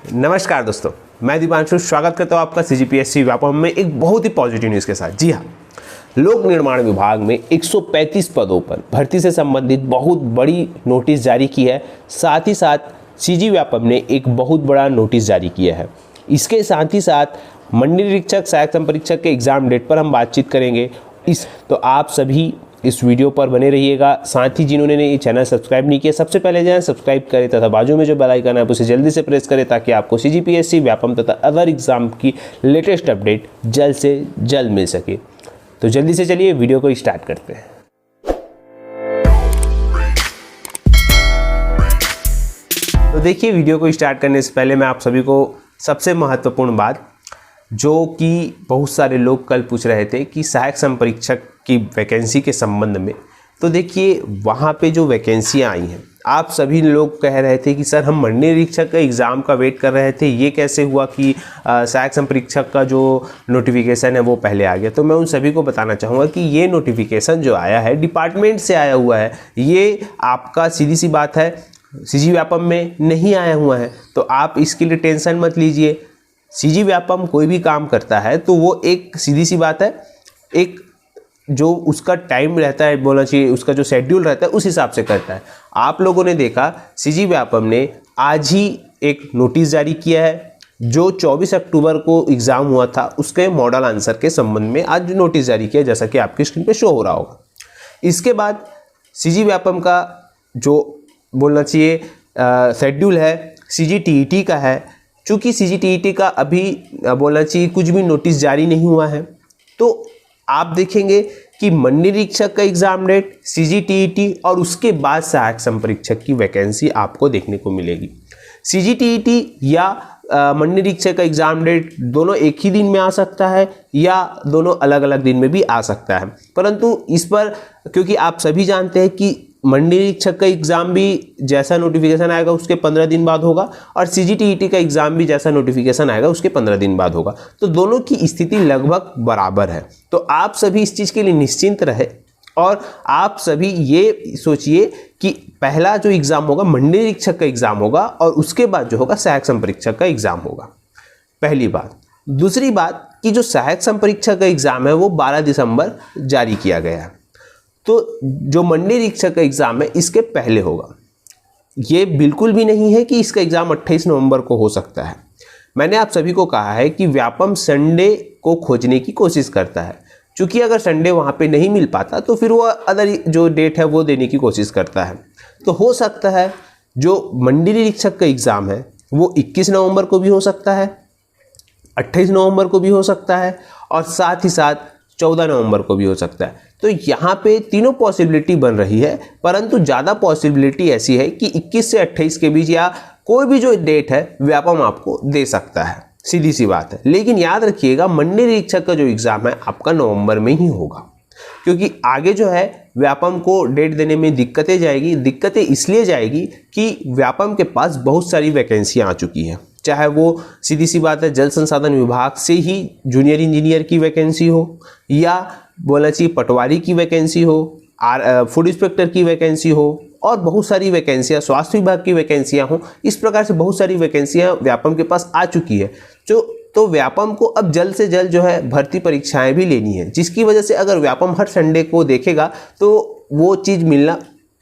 नमस्कार दोस्तों, मैं दीपांशु स्वागत करता हूँ आपका सीजीपीएससी व्यापम में एक बहुत ही पॉजिटिव न्यूज़ के साथ। जी हाँ, लोक निर्माण विभाग में 135 पदों पर भर्ती से संबंधित बहुत बड़ी नोटिस जारी की है। साथ ही साथ सीजी व्यापम ने एक बहुत बड़ा नोटिस जारी किया है। इसके साथ ही साथ मंडी निरीक्षक, सहायक संपरीक्षक के एग्ज़ाम डेट पर हम बातचीत करेंगे। तो आप सभी इस वीडियो पर बने रहिएगा। साथ ही जिन्होंने ये चैनल सब्सक्राइब नहीं किया, सबसे पहले जाएं सब्सक्राइब करें तथा बाजू में जो बेल आइकन है आप उसे जल्दी से प्रेस करें ताकि आपको सीजीपीएससी व्यापम तथा अदर एग्जाम की लेटेस्ट अपडेट जल्द से जल्द मिल सके। तो जल्दी से चलिए वीडियो को स्टार्ट करते हैं। तो देखिए, वीडियो को स्टार्ट करने से पहले मैं आप सभी को सबसे महत्वपूर्ण बात, जो कि बहुत सारे लोग कल पूछ रहे थे कि सहायक संपरीक्षक की वैकेंसी के संबंध में, तो देखिए वहाँ पे जो वैकेंसियाँ आई हैं, आप सभी लोग कह रहे थे कि सर हम मंडी निरीक्षक का एग्ज़ाम का वेट कर रहे थे, ये कैसे हुआ कि सहायक संपरीक्षक का जो नोटिफिकेशन है वो पहले आ गया। तो मैं उन सभी को बताना चाहूँगा कि ये नोटिफिकेशन जो आया है डिपार्टमेंट से आया हुआ है। ये आपका सीधी सी बात है, सीजी व्यापम में नहीं आया हुआ है, तो आप इसके लिए टेंशन मत लीजिए। सीजी व्यापम कोई भी काम करता है तो वो एक सीधी सी बात है, एक जो उसका टाइम रहता है, बोलना चाहिए उसका जो शेड्यूल रहता है उस हिसाब से करता है। आप लोगों ने देखा सीजी व्यापम ने आज ही एक नोटिस जारी किया है, जो 24 अक्टूबर को एग्ज़ाम हुआ था उसके मॉडल आंसर के संबंध में आज नोटिस जारी किया, जैसा कि आपकी स्क्रीन पे शो हो रहा होगा। इसके बाद सीजी व्यापम का जो बोलना चाहिए शेड्यूल है सीजीटीईटी का है। चूँकि सीजीटीईटी का अभी बोलना चाहिए कुछ भी नोटिस जारी नहीं हुआ है, तो आप देखेंगे कि मंडी निरीक्षक का एग्ज़ाम डेट, सीजीटीईटी और उसके बाद सहायक संपरीक्षक की वैकेंसी आपको देखने को मिलेगी। सीजीटीईटी या मंडी निरीक्षक का एग्ज़ाम डेट दोनों एक ही दिन में आ सकता है या दोनों अलग अलग दिन में भी आ सकता है, परंतु इस पर क्योंकि आप सभी जानते हैं कि मंडी निरीक्षक का एग्ज़ाम भी जैसा नोटिफिकेशन आएगा उसके 15 दिन बाद होगा और सीजीटीईटी का एग्ज़ाम भी जैसा नोटिफिकेशन आएगा उसके 15 दिन बाद होगा, तो दोनों की स्थिति लगभग बराबर है। तो आप सभी इस चीज़ के लिए निश्चिंत रहे और आप सभी ये सोचिए कि पहला जो एग्ज़ाम होगा मंडी निरीक्षक का एग्ज़ाम होगा और उसके बाद जो होगा सहायक संपरीक्षक का एग्ज़ाम होगा, पहली बात। दूसरी बात कि जो सहायक संपरीक्षक का एग्ज़ाम है वो 12 दिसंबर जारी किया गया है, तो जो मंडी निरीक्षक का एग्ज़ाम है इसके पहले होगा। ये बिल्कुल भी नहीं है कि इसका एग्ज़ाम 28 नवंबर को हो सकता है। मैंने आप सभी को कहा है कि व्यापम संडे को खोजने की कोशिश करता है, क्योंकि अगर संडे वहाँ पे नहीं मिल पाता तो फिर वो अदर जो डेट है वो देने की कोशिश करता है। तो हो सकता है जो मंडी निरीक्षक का एग्ज़ाम है वो 21 नवंबर को भी हो सकता है, 28 नवंबर को भी हो सकता है और साथ ही साथ 14 नवंबर को भी हो सकता है। तो यहाँ पे तीनों पॉसिबिलिटी बन रही है, परंतु ज़्यादा पॉसिबिलिटी ऐसी है कि 21 से 28 के बीच या कोई भी जो डेट है व्यापम आपको दे सकता है, सीधी सी बात है। लेकिन याद रखिएगा मंडी निरीक्षक का जो एग्ज़ाम है आपका नवंबर में ही होगा, क्योंकि आगे जो है व्यापम को डेट देने में दिक्कतें जाएगी। दिक्कतें इसलिए जाएगी कि व्यापम के पास बहुत सारी वैकेंसियाँ आ चुकी हैं, चाहे वो सीधी सी बात है जल संसाधन विभाग से ही जूनियर इंजीनियर की वैकेंसी हो या बोलना चाहिए पटवारी की वैकेंसी हो, फूड इंस्पेक्टर की वैकेंसी हो और बहुत सारी वैकेंसियाँ, स्वास्थ्य विभाग की वैकेंसियाँ हो। इस प्रकार से बहुत सारी वैकेंसियाँ व्यापम के पास आ चुकी है, तो व्यापम को अब जल्द से जल्द जो है भर्ती परीक्षाएं भी लेनी है, जिसकी वजह से अगर व्यापम हर संडे को देखेगा तो वो चीज़ मिलना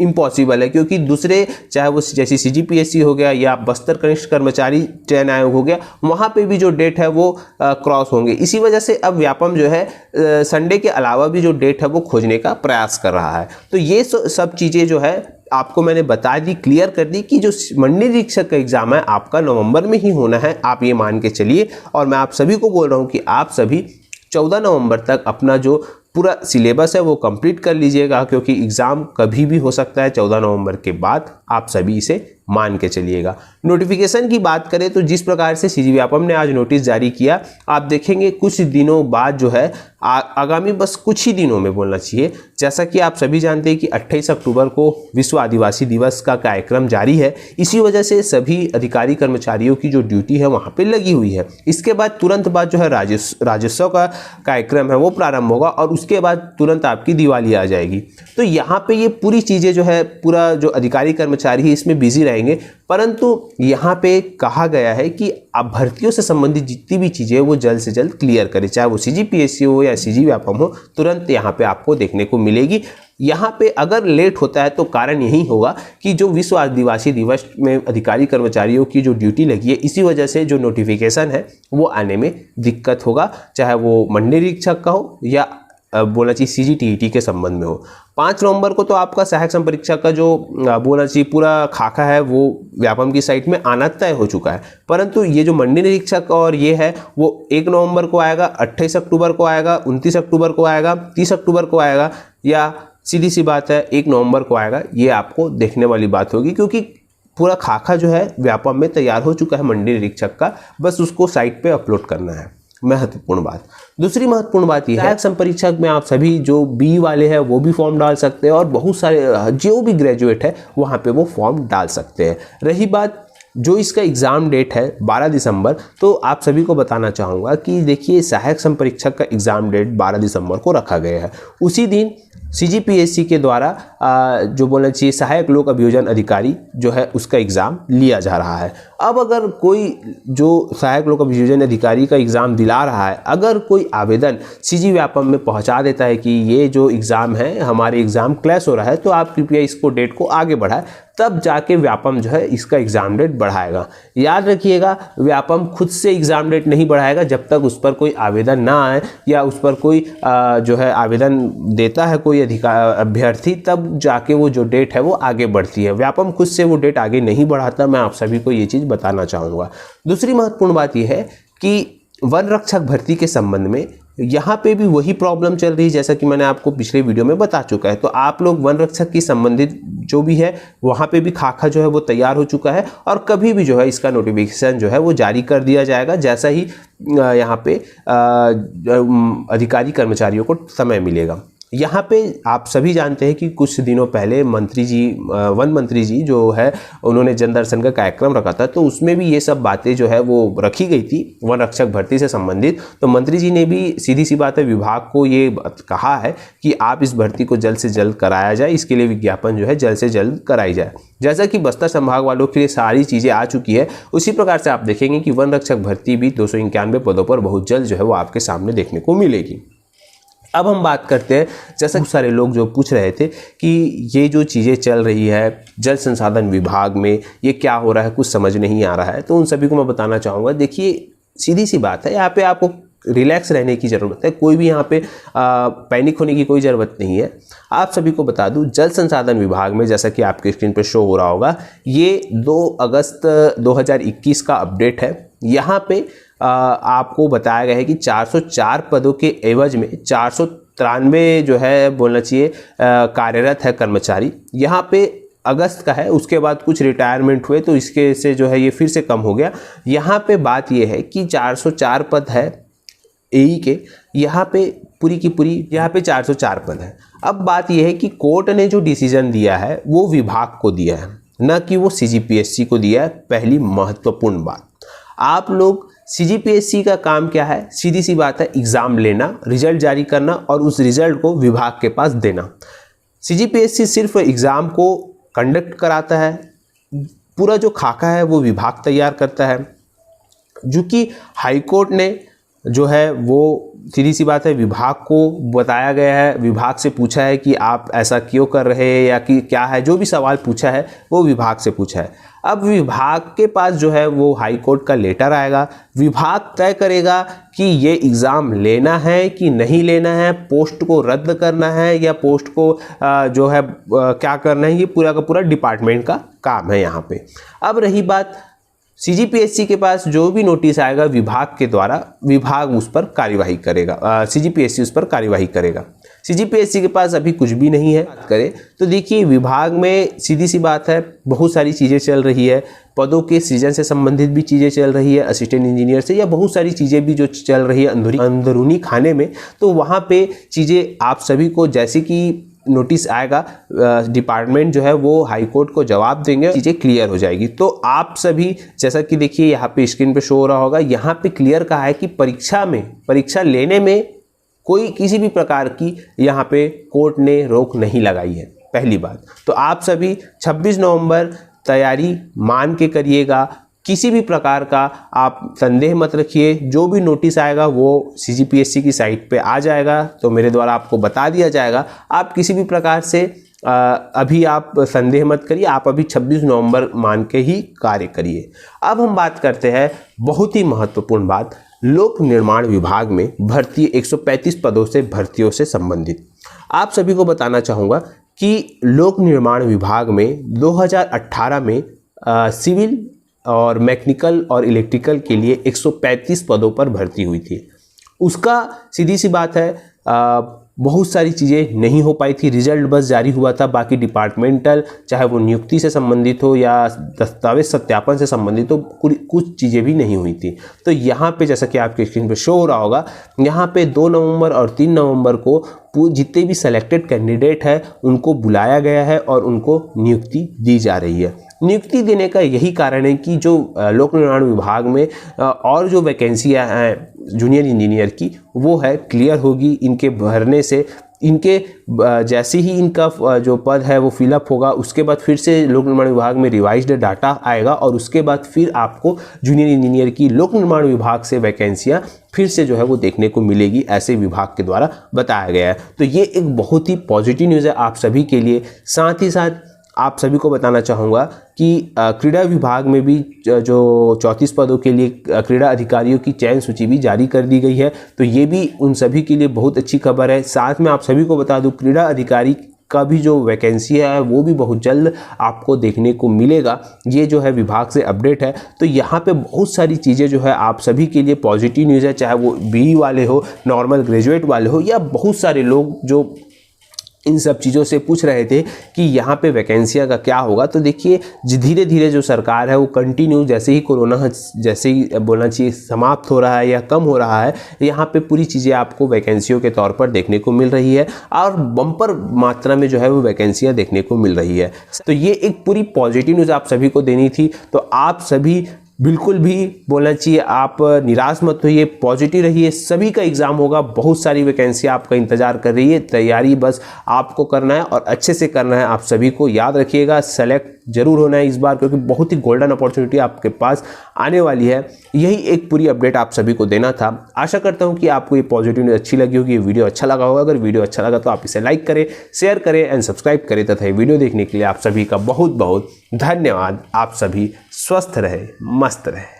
इम्पॉसिबल है, क्योंकि दूसरे चाहे वो जैसे सीजीपीएससी हो गया या बस्तर कनिष्ठ कर्मचारी चयन आयोग हो गया, वहाँ पे भी जो डेट है वो क्रॉस होंगे। इसी वजह से अब व्यापम जो है संडे के अलावा भी जो डेट है वो खोजने का प्रयास कर रहा है। तो ये सब चीज़ें जो है आपको मैंने बता दी, क्लियर कर दी कि जो मंडी निरीक्षक का एग्ज़ाम है आपका नवंबर में ही होना है, आप ये मान के चलिए। और मैं आप सभी को बोल रहा हूँ कि आप सभी 14 नवंबर तक अपना जो पूरा सिलेबस है वो कंप्लीट कर लीजिएगा, क्योंकि एग्ज़ाम कभी भी हो सकता है 14 नवंबर के बाद, आप सभी इसे मान के चलिएगा। नोटिफिकेशन की बात करें तो जिस प्रकार से सीजी व्यापम ने आज नोटिस जारी किया, आप देखेंगे कुछ दिनों बाद जो है आगामी बस कुछ ही दिनों में बोलना चाहिए, जैसा कि आप सभी जानते हैं कि 28 अक्टूबर को विश्व आदिवासी दिवस का कार्यक्रम जारी है। इसी वजह से सभी अधिकारी कर्मचारियों की जो ड्यूटी है वहाँ पे लगी हुई है। इसके बाद तुरंत बाद जो है राजस्व का कार्यक्रम है वो प्रारंभ होगा और उसके बाद तुरंत आपकी दिवाली आ जाएगी। तो यहाँ पे ये पूरी चीज़ें जो है पूरा जो अधिकारी कर्मचारी है इसमें बिजी रहेंगे। परंतु यहाँ पे कहा गया है कि आप भर्तियों से संबंधित जितनी भी चीज़ें वो जल्द से जल्द क्लियर करें, चाहे वो CGPSC हो या CG व्यापम हो, तुरंत यहाँ पे आपको देखने को मिलेगी। यहाँ पे अगर लेट होता है तो कारण यही होगा कि जो विश्व आदिवासी दिवस में अधिकारी कर्मचारियों की जो ड्यूटी लगी है, इसी वजह से जो नोटिफिकेशन है वो आने में दिक्कत होगा, चाहे वो मंडी निरीक्षक का हो या बोलना चाहिए CGTET के संबंध में हो। 5 नवंबर को तो आपका सहायक संपरीक्षक का जो बोलना चाहिए पूरा खाका है वो व्यापम की साइट में आना तय हो चुका है, परंतु ये जो मंडी निरीक्षक और ये है वो 1 नवंबर को आएगा, 28 अक्टूबर को आएगा, 29 अक्टूबर को आएगा, 30 अक्टूबर को आएगा, या सीधी सी बात है 1 नवंबर को आएगा। ये आपको देखने वाली बात होगी, क्योंकि पूरा खाका जो है व्यापम में तैयार हो चुका है मंडी निरीक्षक का, बस उसको साइट पे अपलोड करना है। महत्वपूर्ण बात। दूसरी महत्वपूर्ण बात यह है सहायक संपरीक्षक में आप सभी जो B वाले हैं वो भी फॉर्म डाल सकते हैं, और बहुत सारे जो भी ग्रेजुएट है वहाँ पे वो फॉर्म डाल सकते हैं। रही बात जो इसका एग्ज़ाम डेट है 12 दिसंबर, तो आप सभी को बताना चाहूँगा कि देखिए सहायक संपरीक्षक का एग्ज़ाम डेट 12 दिसंबर को रखा गया है। उसी दिन CGPSC के द्वारा जो बोलना चाहिए सहायक लोक अभियोजन अधिकारी जो है उसका एग्ज़ाम लिया जा रहा है। अब अगर कोई जो सहायक लोक अभियोजन अधिकारी का एग्ज़ाम दिला रहा है, अगर कोई आवेदन CG व्यापम में पहुंचा देता है कि ये जो एग्ज़ाम है हमारे एग्ज़ाम क्लैश हो रहा है, तो आप कृपया इसको डेट को आगे बढ़ाएं, तब जाके व्यापम जो है इसका एग्ज़ाम डेट बढ़ाएगा। याद रखिएगा, व्यापम खुद से एग्ज़ाम डेट नहीं बढ़ाएगा जब तक उस पर कोई आवेदन ना आए, या उस पर कोई जो है आवेदन देता है कोई अभ्यर्थी, तब जाके वो जो डेट है वो आगे बढ़ती है। व्यापम खुद से वो डेट आगे नहीं बढ़ाता, मैं आप सभी को ये चीज़ बताना चाहूँगा। दूसरी महत्वपूर्ण बात यह है कि वन रक्षक भर्ती के संबंध में यहाँ पे भी वही प्रॉब्लम चल रही है जैसा कि मैंने आपको पिछले वीडियो में बता चुका है। तो आप लोग वन रक्षक की संबंधित जो भी है वहाँ पे भी खाका जो है वो तैयार हो चुका है, और कभी भी जो है इसका नोटिफिकेशन जो है वो जारी कर दिया जाएगा जैसा ही यहाँ पे अधिकारी कर्मचारियों को समय मिलेगा। यहाँ पे आप सभी जानते हैं कि कुछ दिनों पहले मंत्री जी, वन मंत्री जी जो है उन्होंने जन दर्शन का कार्यक्रम रखा था, तो उसमें भी ये सब बातें जो है वो रखी गई थी वन रक्षक भर्ती से संबंधित। तो मंत्री जी ने भी सीधी सी बात है विभाग को ये कहा है कि आप इस भर्ती को जल्द से जल्द कराया जाए, इसके लिए विज्ञापन जो है जल्द से जल्द कराई जाए। जैसा कि बस्तर संभाग वालों के लिए सारी चीज़ें आ चुकी है, उसी प्रकार से आप देखेंगे कि वन रक्षक भर्ती भी 291 पदों पर बहुत जल्द जो है वो आपके सामने देखने को मिलेगी। अब हम बात करते हैं, जैसा बहुत सारे लोग जो पूछ रहे थे कि ये जो चीज़ें चल रही है जल संसाधन विभाग में ये क्या हो रहा है, कुछ समझ नहीं आ रहा है, तो उन सभी को मैं बताना चाहूँगा। देखिए सीधी सी बात है, यहाँ पे आपको रिलैक्स रहने की ज़रूरत है, कोई भी यहाँ पे पैनिक होने की कोई ज़रूरत नहीं है। आप सभी को बता दूं, जल संसाधन विभाग में जैसा कि आपके स्क्रीन पर शो हो रहा होगा, ये 2 अगस्त 2021 का अपडेट है। यहाँ पे आपको बताया गया है कि 404 पदों के एवज में 493 जो है बोलना चाहिए कार्यरत है कर्मचारी। यहाँ पे अगस्त का है, उसके बाद कुछ रिटायरमेंट हुए तो इसके से जो है ये फिर से कम हो गया। यहाँ पे बात ये है कि 404 पद है AE के, यहाँ पे पूरी की पूरी यहाँ पे 404 पद है। अब बात यह है कि कोर्ट ने जो डिसीजन दिया है वो विभाग को दिया है, न कि वो CGPSC को दिया है। पहली महत्वपूर्ण बात, आप लोग CGPSC का काम क्या है, सीधी सी बात है, एग्ज़ाम लेना, रिजल्ट जारी करना और उस रिजल्ट को विभाग के पास देना। CGPSC सिर्फ एग्ज़ाम को कंडक्ट कराता है, पूरा जो खाका है वो विभाग तैयार करता है। जो कि हाई कोर्ट ने जो है वो सीधी सी बात है विभाग को बताया गया है, विभाग से पूछा है कि आप ऐसा क्यों कर रहे हैं या कि क्या है, जो भी सवाल पूछा है वो विभाग से पूछा है। अब विभाग के पास जो है वो हाई कोर्ट का लेटर आएगा, विभाग तय करेगा कि ये एग्ज़ाम लेना है कि नहीं लेना है, पोस्ट को रद्द करना है या पोस्ट को जो है क्या करना है, ये पूरा का पूरा डिपार्टमेंट का काम है यहाँ पे। अब रही बात CGPSC के पास जो भी नोटिस आएगा विभाग के द्वारा, विभाग उस पर कार्यवाही करेगा, CGPSC उस पर कार्यवाही करेगा। CGPSC के पास अभी कुछ भी नहीं है। बात करें तो देखिए विभाग में सीधी सी बात है बहुत सारी चीज़ें चल रही है, पदों के सृजन से संबंधित भी चीज़ें चल रही है, असिस्टेंट इंजीनियर से, या बहुत सारी चीज़ें भी जो चल रही है अंदरूनी खाने में। तो वहाँ पे चीज़ें आप सभी को जैसे कि नोटिस आएगा, डिपार्टमेंट जो है वो हाई कोर्ट को जवाब देंगे, चीज़ें क्लियर हो जाएगी। तो आप सभी जैसा कि देखिए यहाँ पे स्क्रीन पे शो हो रहा होगा, यहाँ पे क्लियर कहा है कि परीक्षा लेने में कोई किसी भी प्रकार की यहाँ पे कोर्ट ने रोक नहीं लगाई है। पहली बात तो आप सभी 26 नवंबर तैयारी मान के करिएगा। किसी भी प्रकार का आप संदेह मत रखिए, जो भी नोटिस आएगा वो CGPSC की साइट पे आ जाएगा, तो मेरे द्वारा आपको बता दिया जाएगा। आप किसी भी प्रकार से अभी आप संदेह मत करिए, आप अभी 26 नवंबर मान के ही कार्य करिए। अब हम बात करते हैं बहुत ही महत्वपूर्ण बात, लोक निर्माण विभाग में भर्ती 135 पदों से भर्तियों से संबंधित। आप सभी को बताना चाहूँगा कि लोक निर्माण विभाग में 2018 में सिविल और मैकेनिकल और इलेक्ट्रिकल के लिए 135 पदों पर भर्ती हुई थी। उसका सीधी सी बात है बहुत सारी चीज़ें नहीं हो पाई थी, रिजल्ट बस जारी हुआ था, बाकी डिपार्टमेंटल चाहे वो नियुक्ति से संबंधित हो या दस्तावेज सत्यापन से संबंधित हो, कुछ चीज़ें भी नहीं हुई थी। तो यहाँ पे जैसा कि आपके स्क्रीन पे शो हो रहा होगा, यहाँ पे 2 नवंबर और 3 नवंबर को जितने भी सेलेक्टेड कैंडिडेट है उनको बुलाया गया है और उनको नियुक्ति दी जा रही है। नियुक्ति देने का यही कारण है कि जो लोक निर्माण विभाग में और जो वैकेंसियाँ हैं जूनियर इंजीनियर की, वो है क्लियर होगी। इनके भरने से इनके जैसे ही इनका जो पद है वो फिलअप होगा, उसके बाद फिर से लोक निर्माण विभाग में रिवाइज्ड डाटा आएगा और उसके बाद फिर आपको जूनियर इंजीनियर की लोक निर्माण विभाग से वैकेंसियाँ फिर से जो है वो देखने को मिलेगी, ऐसे विभाग के द्वारा बताया गया है। तो ये एक बहुत ही पॉजिटिव न्यूज़ है आप सभी के लिए। साथ ही साथ आप सभी को बताना चाहूँगा कि क्रीड़ा विभाग में भी जो 34 पदों के लिए क्रीड़ा अधिकारियों की चयन सूची भी जारी कर दी गई है, तो ये भी उन सभी के लिए बहुत अच्छी खबर है। साथ में आप सभी को बता दूं, क्रीड़ा अधिकारी का भी जो वैकेंसी है वो भी बहुत जल्द आपको देखने को मिलेगा। ये जो है विभाग से अपडेट है। तो यहाँ पे बहुत सारी चीज़ें जो है आप सभी के लिए पॉजिटिव न्यूज़ है, चाहे वो BE वाले हो, नॉर्मल ग्रेजुएट वाले हो, या बहुत सारे लोग जो इन सब चीज़ों से पूछ रहे थे कि यहाँ पे वैकेंसियाँ का क्या होगा। तो देखिए धीरे धीरे जो सरकार है वो कंटिन्यू, जैसे ही कोरोना जैसे ही बोलना चाहिए समाप्त हो रहा है या कम हो रहा है, यहाँ पे पूरी चीज़ें आपको वैकेंसियों के तौर पर देखने को मिल रही है और बम्पर मात्रा में जो है वो वैकेंसियाँ देखने को मिल रही है। तो ये एक पूरी पॉजिटिव न्यूज़ आप सभी को देनी थी। तो आप सभी बिल्कुल भी बोलना चाहिए आप निराश मत होइए, पॉजिटिव रहिए। सभी का एग्ज़ाम होगा, बहुत सारी वैकेंसी आपका इंतज़ार कर रही है। तैयारी बस आपको करना है और अच्छे से करना है। आप सभी को याद रखिएगा, सेलेक्ट जरूर होना है इस बार, क्योंकि बहुत ही गोल्डन अपॉर्चुनिटी आपके पास आने वाली है। यही एक पूरी अपडेट आप सभी को देना था। आशा करता हूँ कि आपको ये पॉजिटिव न्यूज़ अच्छी लगी होगी, वीडियो अच्छा लगा होगा। अगर वीडियो अच्छा लगा तो आप इसे लाइक करें, शेयर करें एंड सब्सक्राइब करें। तथा ये वीडियो देखने के लिए आप सभी का बहुत बहुत धन्यवाद। आप सभी स्वस्थ रहे, मस्त रहे।